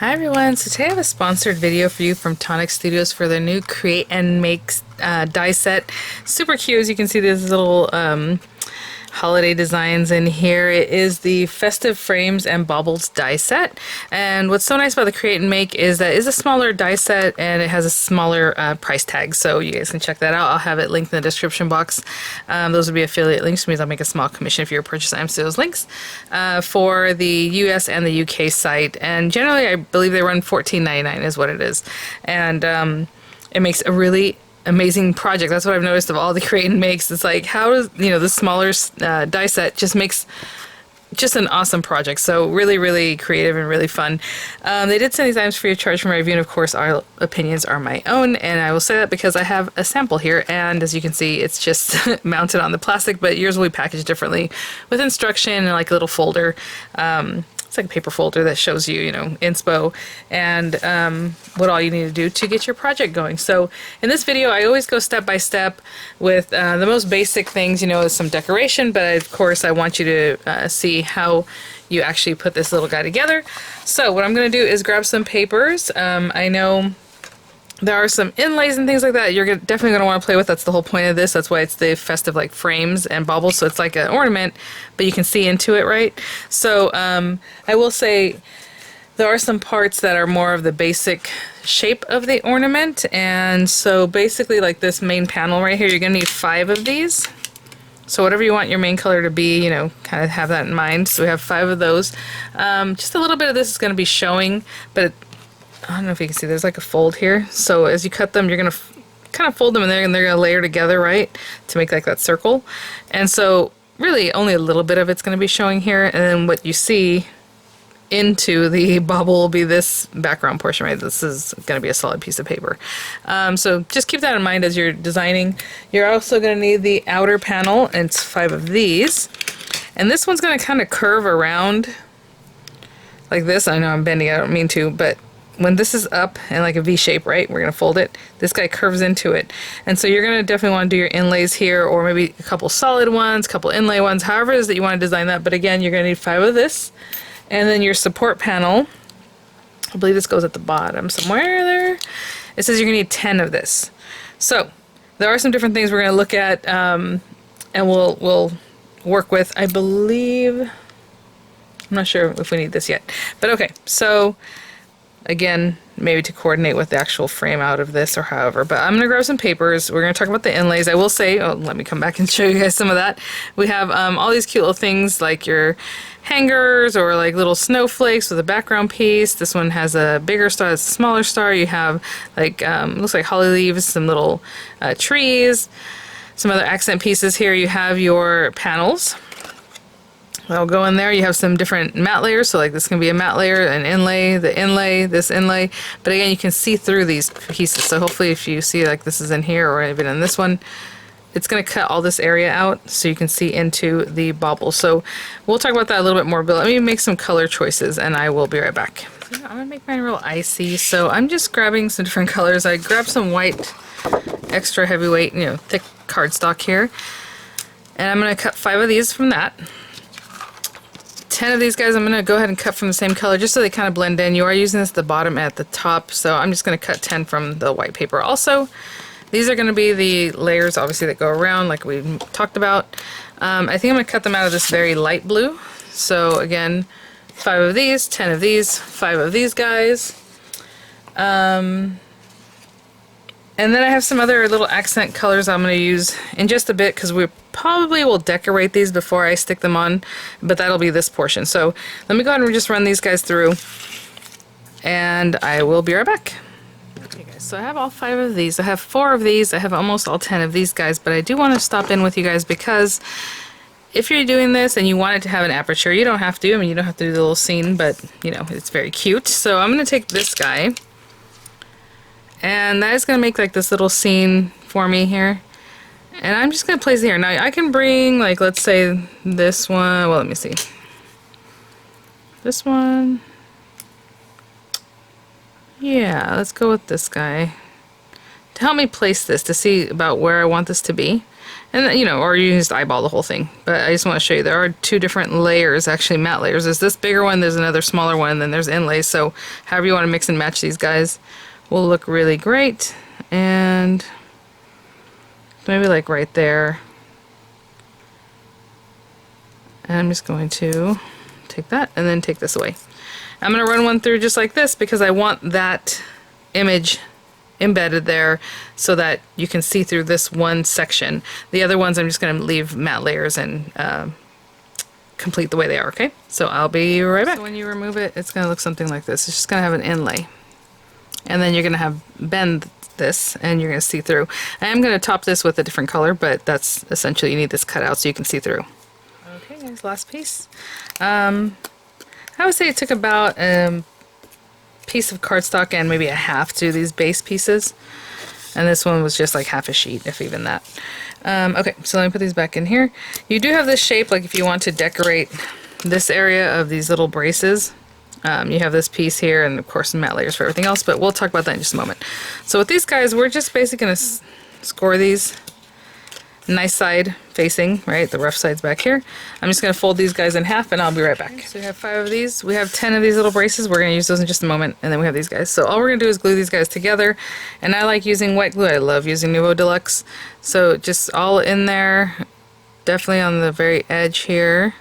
Hi everyone, so today I have a sponsored video for you from Tonic Studios for their new Create and Make die set. Super cute, as you can see these little holiday designs in here. It is the Festive frames and Baubles die set. And what's so nice about the Create and Make is that it's a smaller die set and it has a smaller price tag. So you guys can check that out. I'll have it linked in the description box. Those would be affiliate links, which means I'll make a small commission if you purchase items to those links for the US and the UK site. And generally, I believe they run $14.99 is what it is. And it makes a really amazing project. That's what I've noticed of all the Create and Makes. It's like, how does, the smaller die set just makes just an awesome project. So really, really creative and really fun. They did send these items free of charge for my review, and of course our opinions are my own, and I will say that because I have a sample here, and as you can see it's just mounted on the plastic, but yours will be packaged differently with instruction and like a little folder. It's like a paper folder that shows you, inspo and what all you need to do to get your project going. So in this video, I always go step by step with the most basic things, is some decoration, but of course I want you to see how you actually put this little guy together. So what I'm going to do is grab some papers. I know there are some inlays and things like that you're definitely going to want to play with. That's the whole point of this. That's why it's the Festive frames and baubles. So it's like an ornament, but you can see into it, right? So I will say there are some parts that are more of the basic shape of the ornament. And so basically like this main panel right here, you're going to need 5 of these. So whatever you want your main color to be, kind of have that in mind. So we have 5 of those. Just a little bit of this is going to be showing, but I don't know if you can see, there's like a fold here. So as you cut them, you're going to kind of fold them in there and they're going to layer together, right? To make like that circle. And so really only a little bit of it's going to be showing here. And then what you see into the bauble will be this background portion, right? This is going to be a solid piece of paper. So just keep that in mind as you're designing. You're also going to need the outer panel, and it's 5 of these. And this one's going to kind of curve around like this. I know I'm bending, I don't mean to, but when this is up in like a V shape, right, we're going to fold it, this guy curves into it. And so you're going to definitely want to do your inlays here, or maybe a couple solid ones, a couple inlay ones, however it is that you want to design that. But again, you're going to need 5 of this. And then your support panel, I believe this goes at the bottom somewhere there. It says you're going to need 10 of this. So there are some different things we're going to look at, and we'll work with. I believe, I'm not sure if we need this yet, but okay. So again, maybe to coordinate with the actual frame out of this or however, but I'm going to grab some papers. We're going to talk about the inlays. I will say, let me come back and show you guys some of that. We have all these cute little things like your hangers or like little snowflakes with a background piece. This one has a bigger star, it's a smaller star. You have like, looks like holly leaves, some little trees, some other accent pieces here. You have your panels. That'll go in there. You have some different matte layers, so like this can be a matte layer, an inlay, the inlay, this inlay. But again, you can see through these pieces. So hopefully if you see like this is in here or even in this one, it's going to cut all this area out so you can see into the bauble. So we'll talk about that a little bit more, but let me make some color choices and I will be right back. I'm going to make mine real icy. So I'm just grabbing some different colors. I grabbed some white, extra heavyweight, thick cardstock here. And I'm going to cut 5 of these from that. 10 of these guys I'm going to go ahead and cut from the same color just so they kind of blend in. You are using this at the bottom and at the top, so I'm just going to cut 10 from the white paper also. These are going to be the layers obviously that go around like we talked about. I think I'm going to cut them out of this very light blue. So again, 5 of these, 10 of these, 5 of these guys. And then I have some other little accent colors I'm going to use in just a bit because we probably will decorate these before I stick them on, but that'll be this portion. So let me go ahead and just run these guys through and I will be right back. Okay guys, so I have all 5 of these. I have 4 of these. I have almost all 10 of these guys, but I do want to stop in with you guys because if you're doing this and you want it to have an aperture, you don't have to. I mean, you don't have to do the little scene, but it's very cute. So I'm going to take this guy. And that is going to make like this little scene for me here. And I'm just going to place it here. Now I can bring like, let's say this one. Well, let me see. This one. Yeah, let's go with this guy. To help me place this, to see about where I want this to be. And you know, or you can just eyeball the whole thing. But I just want to show you there are two different layers, actually matte layers. There's this bigger one, there's another smaller one, and then there's inlays. So however you want to mix and match these guys will look really great. And maybe like right there. And I'm just going to take that and then take this away. I'm going to run one through just like this because I want that image embedded there so that you can see through this one section. The other ones I'm just going to leave matte layers and complete the way they are, okay? So I'll be right back. So when you remove it, it's going to look something like this. It's just going to have an inlay. And then you're going to have bend this and you're going to see through. I am going to top this with a different color, but that's essentially, you need this cut out so you can see through. Okay, here's the last piece. I would say it took about a piece of cardstock and maybe a half to these base pieces. And this one was just like half a sheet, if even that. Okay, so let me put these back in here. You do have this shape, like if you want to decorate this area of these little braces. You have this piece here and of course matte layers for everything else, but we'll talk about that in just a moment. So with these guys, we're just basically going to score these nice side facing, right? The rough side's back here. I'm just going to fold these guys in half and I'll be right back. So we have 5 of these. We have 10 of these little braces. We're going to use those in just a moment. And then we have these guys. So all we're going to do is glue these guys together. And I like using white glue. I love using Nuvo Deluxe. So just all in there, definitely on the very edge here.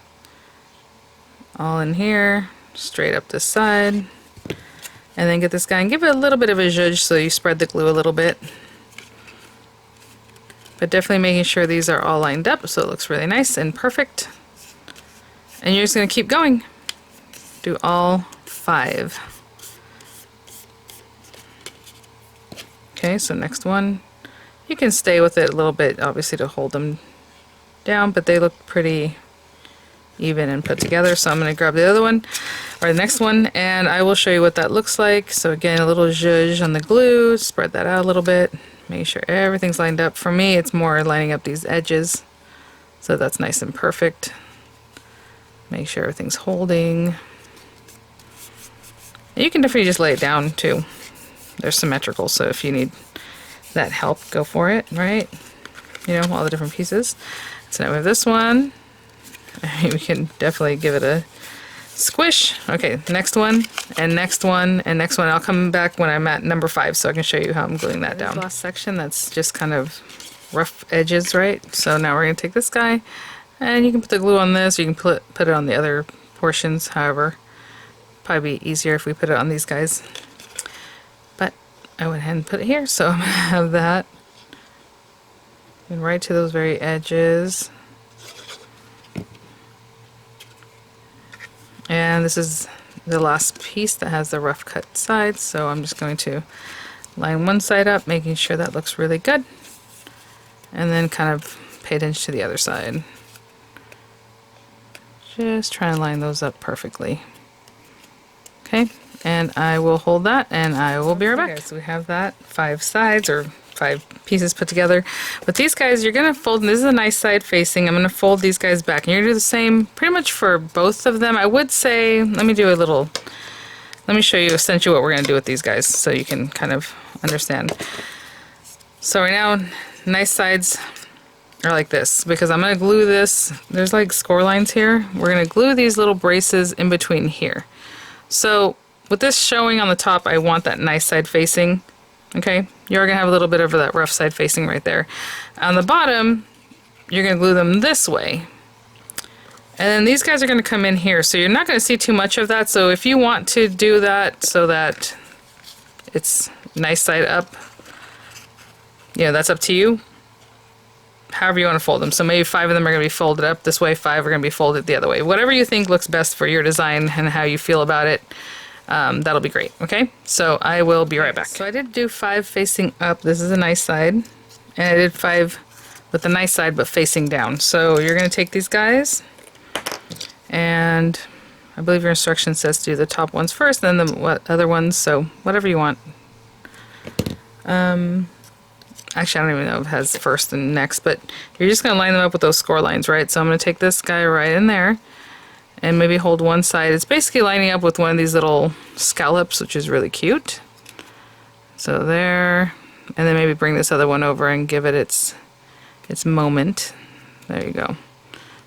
All in here, straight up this side. And then get this guy and give it a little bit of a zhuzh so you spread the glue a little bit. But definitely making sure these are all lined up so it looks really nice and perfect. And you're just going to keep going. Do all 5. Okay, so next one. You can stay with it a little bit, obviously, to hold them down, but they look pretty even and put together. So I'm going to grab the other one, or the next one, and I will show you what that looks like. So again, a little zhuzh on the glue, spread that out a little bit. Make sure everything's lined up. For me, it's more lining up these edges so that's nice and perfect. Make sure everything's holding. And you can definitely just lay it down too. They're symmetrical, so if you need that help, go for it, right? You know, all the different pieces. So now we have this one. We can definitely give it a squish. Okay, next one, and next one, and next one. I'll come back when I'm at number 5 so I can show you how I'm gluing that down. This last section, that's just kind of rough edges, right? So now we're going to take this guy, and you can put the glue on this, or you can put it on the other portions, however. Probably be easier if we put it on these guys. But I went ahead and put it here, so I'm going to have that. And right to those very edges. And this is the last piece that has the rough cut sides, so I'm just going to line one side up, making sure that looks really good, and then kind of pay attention to the other side. Just try and line those up perfectly. Okay, and I will hold that and I will be right back. So we have that 5 sides, or 5 pieces put together. With these guys, you're going to fold, and this is a nice side facing. I'm going to fold these guys back, and you're going to do the same pretty much for both of them. I would say, let me show you essentially what we're going to do with these guys so you can kind of understand. So right now, nice sides are like this, because I'm going to glue this. There's like score lines here. We're going to glue these little braces in between here. So with this showing on the top, I want that nice side facing. Okay, you're going to have a little bit of that rough side facing right there. On the bottom, you're going to glue them this way. And then these guys are going to come in here, so you're not going to see too much of that. So if you want to do that so that it's nice side up, you know, that's up to you. However you want to fold them. So maybe 5 of them are going to be folded up this way, 5 are going to be folded the other way. Whatever you think looks best for your design and how you feel about it. That'll be great, okay? So I will be right back. So I did do 5 facing up. This is a nice side. And I did 5 with the nice side but facing down. So you're going to take these guys, and I believe your instruction says do the top ones first, then the other ones, so whatever you want. Actually, I don't even know if it has first and next, but you're just going to line them up with those score lines, right? So I'm going to take this guy right in there, and maybe hold one side. It's basically lining up with one of these little scallops, which is really cute. So there, and then maybe bring this other one over and give it its its moment. There you go.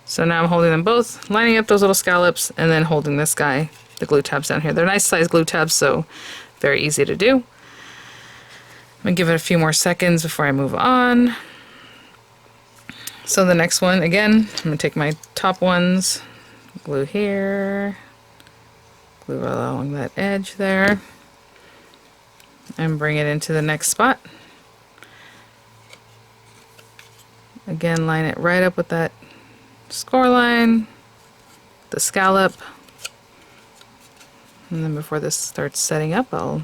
So now I'm holding them both, lining up those little scallops, and then holding this guy, the glue tabs down here. They're nice size glue tabs, so very easy to do. I'm gonna give it a few more seconds before I move on. So the next one, again, I'm gonna take my top ones, glue here, glue along that edge there, and bring it into the next spot. Again, line it right up with that score line, the scallop, and then before this starts setting up, I'll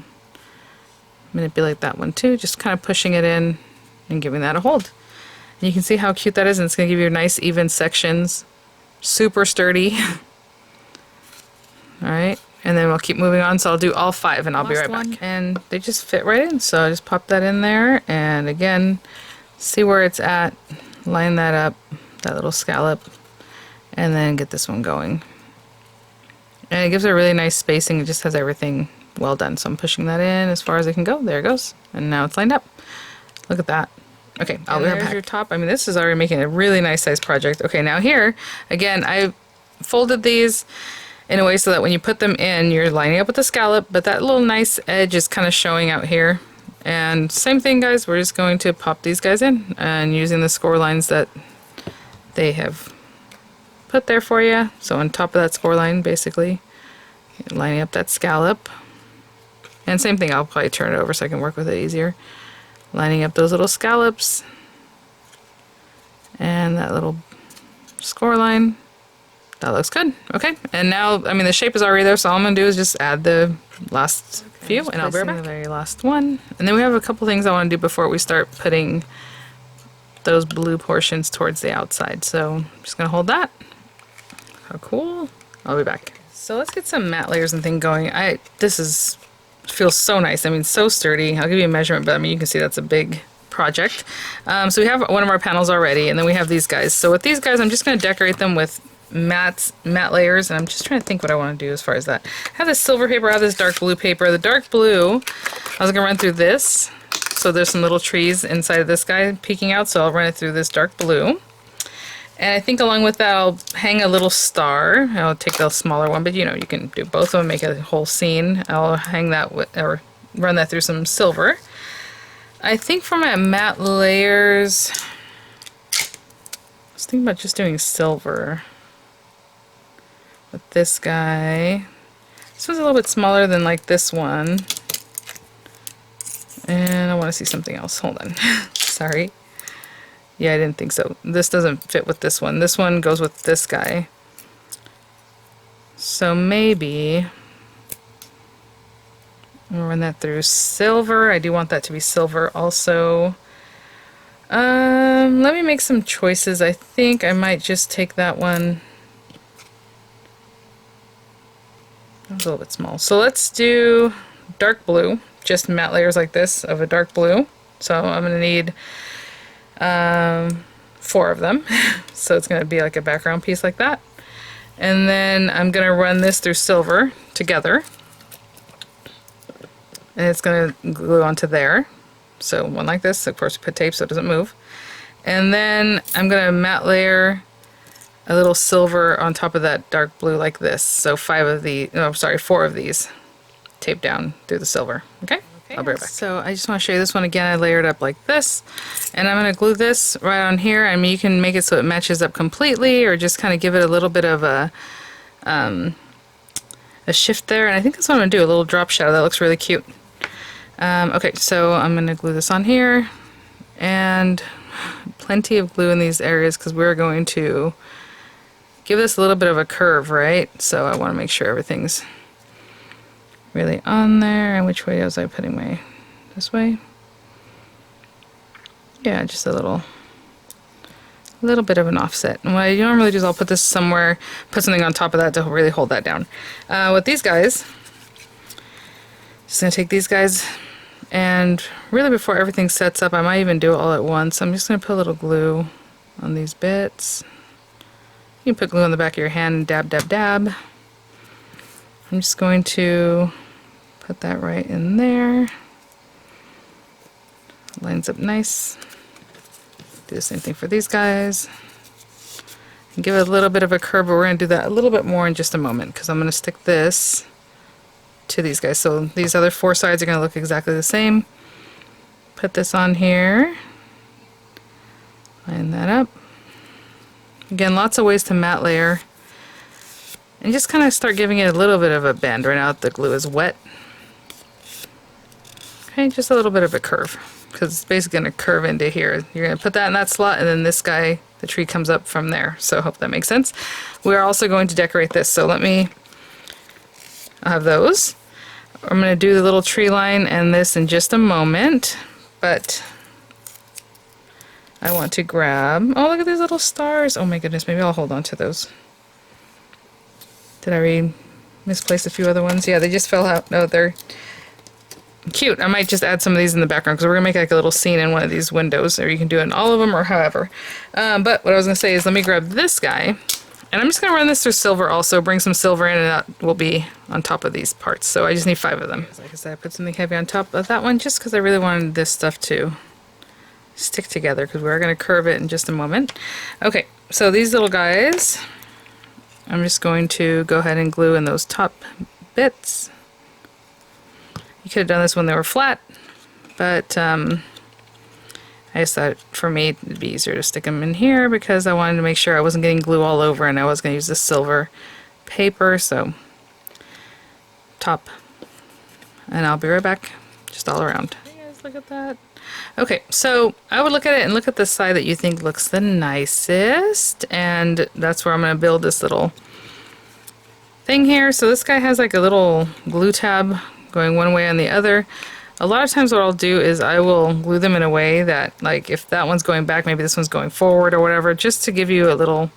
manipulate that one too, just kind of pushing it in and giving that a hold. And you can see how cute that is, and it's going to give you nice even sections, super sturdy. Alright, and then we'll keep moving on, so I'll do all 5 and I'll be right back. And they just fit right in, so I just pop that in there, and again, see where it's at, line that up, that little scallop, and then get this one going. And it gives it a really nice spacing. It just has everything well done. So I'm pushing that in as far as I can go. There it goes. And now it's lined up. Look at that. Okay, I'll be right back. There's your top. I mean, this is already making a really nice size project. Okay, now here, again, I folded these in a way so that when you put them in, you're lining up with the scallop, but that little nice edge is kind of showing out here. And same thing, guys, we're just going to pop these guys in and using the score lines that they have put there for you. So on top of that score line, basically, lining up that scallop. And same thing, I'll probably turn it over so I can work with it easier. Lining up those little scallops and that little score line. That looks good. Okay, and now, I mean, the shape is already there, so all I'm going to do is just add the last few, and I'll be right back. The very last one. And then we have a couple things I want to do before we start putting those blue portions towards the outside. So I'm just going to hold that. How cool. I'll be back. So let's get some matte layers and thing going. This feels so nice. I mean, so sturdy. I'll give you a measurement, but I mean, you can see that's a big project. So we have one of our panels already, and then we have these guys. So with these guys, I'm just going to decorate them with matte layers, and I'm just trying to think what I want to do as far as that. I have this silver paper, I have this dark blue paper. The dark blue, I was going to run through this. So there's some little trees inside of this guy peeking out, so I'll run it through this dark blue. And I think along with that, I'll hang a little star. I'll take the smaller one, but you know, you can do both of them, make a whole scene. I'll hang that or run that through some silver. I think for my matte layers, I was thinking about just doing silver with this guy. This one's a little bit smaller than like this one. And I want to see something else. Hold on. Sorry. Yeah, I didn't think so. This doesn't fit with this one. This one goes with this guy. So maybe I'll run that through silver. I do want that to be silver also. Let me make some choices. I think I might just take that one. That was a little bit small. So let's do dark blue. Just matte layers like this of a dark blue. So I'm going to need 4 of them. So it's going to be like a background piece like that. And then I'm going to run this through silver together. And it's going to glue onto there. So one like this. Of course, put tape so it doesn't move. And then I'm going to matte layer a little silver on top of that dark blue like this. So 4 of these taped down through the silver. Okay? I'll be right back. So I just want to show you this one again. I layered up like this, and I'm going to glue this right on here. I mean, you can make it so it matches up completely, or just kind of give it a little bit of a shift there. And I think that's what I'm going to do, a little drop shadow. That looks really cute. Okay, so I'm going to glue this on here, and plenty of glue in these areas because we're going to give this a little bit of a curve, right? So I want to make sure everything's really on there. And which way was I putting my, this way? Yeah, just a little bit of an offset. And what I normally do is I'll put this somewhere, put something on top of that to really hold that down. With these guys, just gonna take these guys, and really before everything sets up, I might even do it all at once. I'm just gonna put a little glue on these bits. You can put glue on the back of your hand and dab, dab, dab. I'm just going to put that right in there. Lines up nice. Do the same thing for these guys. And give it a little bit of a curve, but we're going to do that a little bit more in just a moment because I'm going to stick this to these guys. So these other 4 sides are going to look exactly the same. Put this on here. Line that up. Again, lots of ways to matte layer. And just kind of start giving it a little bit of a bend right now that the glue is wet. Okay, just a little bit of a curve because it's basically going to curve into here. You're going to put that in that slot, and then this guy, the tree comes up from there. So I hope that makes sense. We're also going to decorate this. So I'll have those. I'm going to do the little tree line and this in just a moment, but I want to grab, oh, look at these little stars. Oh my goodness, maybe I'll hold on to those. Did I misplace a few other ones? Yeah, they just fell out. No, they're cute. I might just add some of these in the background because we're going to make like a little scene in one of these windows, or you can do it in all of them or however. But what I was going to say is let me grab this guy, and I'm just going to run this through silver also, bring some silver in, and that will be on top of these parts. So I just need 5 of them. Like I said, I put something heavy on top of that one just because I really wanted this stuff to stick together because we're going to curve it in just a moment. Okay, so these little guys, I'm just going to go ahead and glue in those top bits. You could have done this when they were flat, but I just thought for me it'd be easier to stick them in here because I wanted to make sure I wasn't getting glue all over, and I was going to use this silver paper. So top, and I'll be right back, just all around. Hey guys, look at that. Okay, so I would look at it and look at the side that you think looks the nicest, and that's where I'm going to build this little thing here. So this guy has like a little glue tab going one way and the other. A lot of times what I'll do is I will glue them in a way that, like, if that one's going back, maybe this one's going forward or whatever, just to give you a little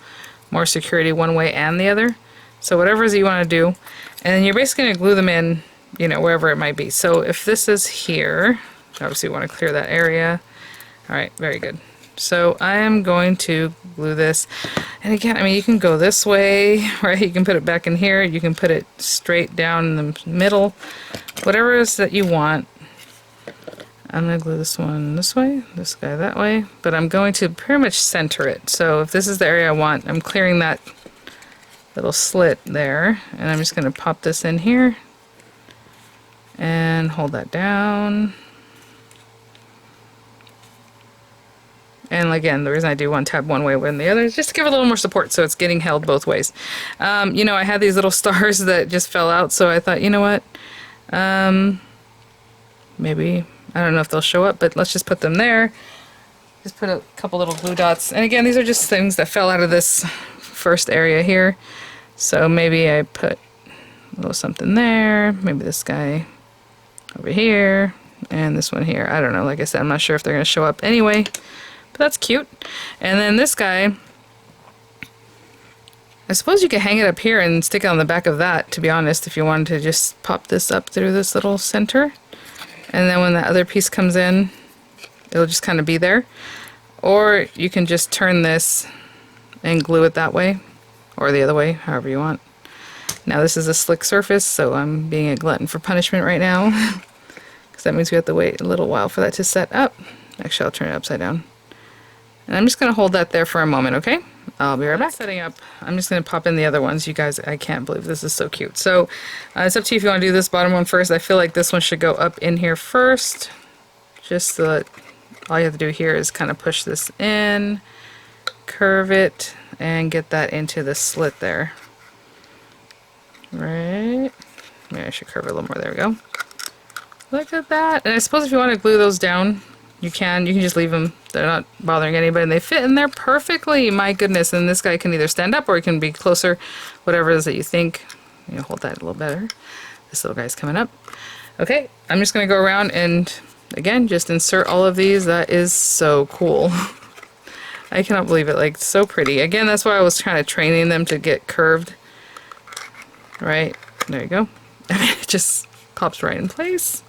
more security one way and the other. So whatever it is you want to do, and then you're basically going to glue them in, you know, wherever it might be. So if this is here, obviously you want to clear that area. All right, very good. So I am going to glue this, and again, I mean, you can go this way, right? You can put it back in here, you can put it straight down in the middle, whatever it is that you want. I'm going to glue this one this way, this guy that way, but I'm going to pretty much center it. So if this is the area I want, I'm clearing that little slit there, and I'm just going to pop this in here and hold that down. And again, the reason I do one tab one way and the other is just to give it a little more support so it's getting held both ways. You know, I had these little stars that just fell out, so I thought, you know what, maybe, I don't know if they'll show up, but let's just put them there. Just put a couple little glue dots. And again, these are just things that fell out of this first area here. So maybe I put a little something there, maybe this guy over here, and this one here. I don't know, like I said, I'm not sure if they're going to show up anyway. But that's cute. And then this guy, I suppose you could hang it up here and stick it on the back of that, to be honest, if you wanted to just pop this up through this little center. And then when the other piece comes in, it'll just kind of be there. Or you can just turn this and glue it that way, or the other way, however you want. Now this is a slick surface, so I'm being a glutton for punishment right now, because that means we have to wait a little while for that to set up. Actually, I'll turn it upside down. And I'm just going to hold that there for a moment, okay? I'll be right back. Setting up, I'm just going to pop in the other ones. You guys, I can't believe this is so cute. So it's up to you if you want to do this bottom one first. I feel like this one should go up in here first, just so that all you have to do here is kind of push this in, curve it, and get that into the slit there. Right? Maybe I should curve it a little more. There we go. Look at that. And I suppose if you want to glue those down, you can just leave them. They're not bothering anybody, and they fit in there perfectly. My goodness. And this guy can either stand up or he can be closer, whatever it is that you think. You know, hold that a little better. This little guy's coming up. Okay, I'm just going to go around and, again, just insert all of these. That is so cool. I cannot believe it. Like, so pretty. Again, that's why I was kind of training them to get curved. Right? There you go. I mean, it just pops right in place.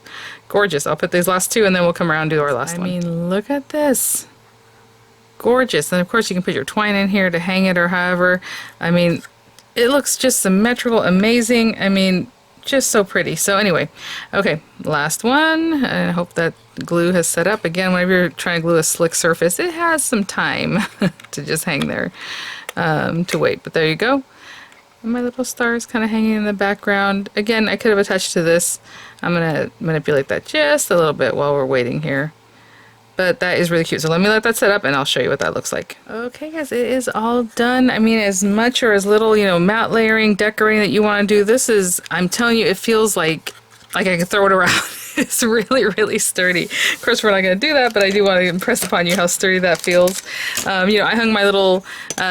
Gorgeous. I'll put these last two and then we'll come around and do our last one. I mean, look at this. Gorgeous. And of course you can put your twine in here to hang it or however. I mean, it looks just symmetrical, amazing. I mean, just so pretty. So anyway, okay, last one. I hope that glue has set up. Again, whenever you're trying to glue a slick surface, it has some time to just hang there to wait. But there you go. And my little star is kind of hanging in the background. Again, I could have attached to this. I'm going to manipulate that just a little bit while we're waiting here. But that is really cute. So let me let that set up and I'll show you what that looks like. Okay guys, it is all done. I mean, as much or as little, you know, matte layering, decorating that you want to do, this is, I'm telling you, it feels like I can throw it around. It's really, really sturdy. Of course, we're not going to do that, but I do want to impress upon you how sturdy that feels. You know, I hung my little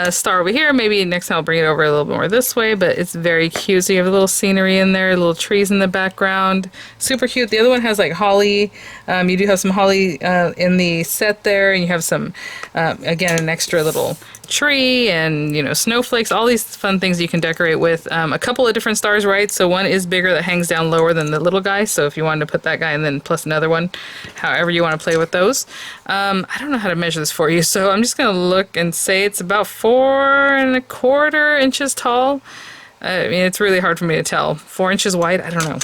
star over here. Maybe next time I'll bring it over a little bit more this way, but it's very cute. So you have a little scenery in there, little trees in the background. Super cute. The other one has like holly. You do have some holly in the set there, and you have some, again, an extra little tree and, you know, snowflakes, all these fun things you can decorate with. A couple of different stars, right? So one is bigger that hangs down lower than the little guy. So if you wanted to put that guy and then plus another one, however you want to play with those. I don't know how to measure this for you, so I'm just going to look and say it's about 4¼ inches tall. I mean, it's really hard for me to tell. 4 inches wide? I don't know.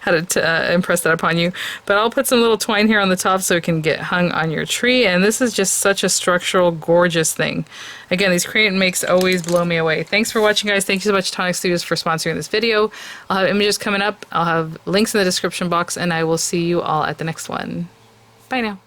How to impress that upon you, but I'll put some little twine here on the top so it can get hung on your tree. And this is just such a structural gorgeous thing. Again, these create and makes always blow me away. Thanks for watching, guys. Thank you so much, Tonic Studios, for sponsoring this video. I'll have images coming up, I'll have links in the description box, and I will see you all at the next one. Bye now.